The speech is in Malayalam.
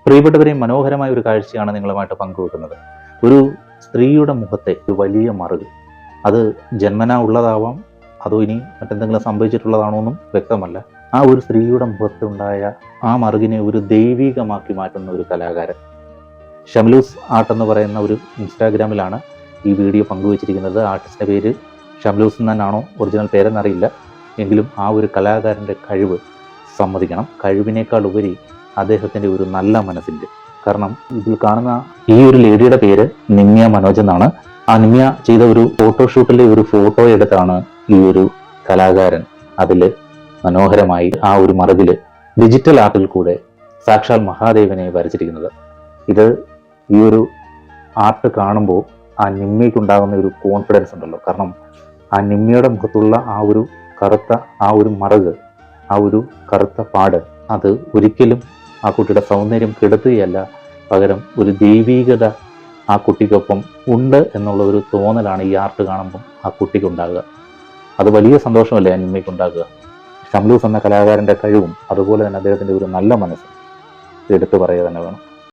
പ്രിയപ്പെട്ടവരെ, മനോഹരമായ ഒരു കാഴ്ചയാണ് നിങ്ങളുമായിട്ട് പങ്കുവെക്കുന്നത്. ഒരു സ്ത്രീയുടെ മുഖത്തെ ഒരു വലിയ മറുക്, അത് ജന്മനാ ഉള്ളതാവാം, അതോ ഇനി മറ്റെന്തെങ്കിലും സംഭവിച്ചിട്ടുള്ളതാണോ എന്നും വ്യക്തമല്ല. ആ ഒരു സ്ത്രീയുടെ മുഖത്തുണ്ടായ ആ മറുകിനെ ഒരു ദൈവികമാക്കി മാറ്റുന്ന ഒരു കലാകാരൻ. ഷംലൂസ് ആർട്ട് എന്ന് പറയുന്ന ഒരു ഇൻസ്റ്റാഗ്രാമിലാണ് ഈ വീഡിയോ പങ്കുവച്ചിരിക്കുന്നത്. ആർട്ടിസ്റ്റിൻ്റെ പേര് ഷംലൂസ് എന്നാണോ ഒറിജിനൽ പേരെന്നറിയില്ല. എങ്കിലും ആ ഒരു കലാകാരൻ്റെ കഴിവ് സമ്മതിക്കണം. കഴിവിനേക്കാൾ ഉപരി അദ്ദേഹത്തിൻ്റെ ഒരു നല്ല മനസ്സിൻ്റെ. കാരണം ഇതിൽ കാണുന്ന ഈ ഒരു ലേഡിയുടെ പേര് നിമ്യ മനോജ് എന്നാണ്. ആ നിമ്യ ചെയ്ത ഒരു ഫോട്ടോഷൂട്ടിലെ ഒരു ഫോട്ടോ എടുത്താണ് ഈ ഒരു കലാകാരൻ അതിൽ മനോഹരമായി ആ ഒരു മറുകിൽ ഡിജിറ്റൽ ആർട്ടിൽ കൂടെ സാക്ഷാൽ മഹാദേവനെ വരച്ചിരിക്കുന്നത്. ഇത് ഈ ഒരു ആർട്ട് കാണുമ്പോൾ ആ നിമ്യയ്ക്കുണ്ടാകുന്ന ഒരു കോൺഫിഡൻസ് ഉണ്ടല്ലോ. കാരണം ആ നിമ്യയുടെ മുഖത്തുള്ള ആ ഒരു കറുത്ത ആ ഒരു മറുക്, ആ ഒരു കറുത്ത പാട്, അത് ഒരിക്കലും ആ കുട്ടിയുടെ സൗന്ദര്യം കെടുത്തുകയല്ല, പകരം ഒരു ദൈവീകത ആ കുട്ടിക്കൊപ്പം ഉണ്ട് എന്നുള്ള ഒരു തോന്നലാണ് ഈ ആർട്ട് കാണുമ്പം ആ കുട്ടിക്കുണ്ടാകുക. അത് വലിയ സന്തോഷമല്ലേ ആ നിമ്മയ്ക്കുണ്ടാകുക. ഷംലൂസ് എന്ന കലാകാരൻ്റെ കഴിവും അതുപോലെ തന്നെ അദ്ദേഹത്തിൻ്റെ ഒരു നല്ല മനസ്സും എടുത്തു പറയുക തന്നെ വേണം.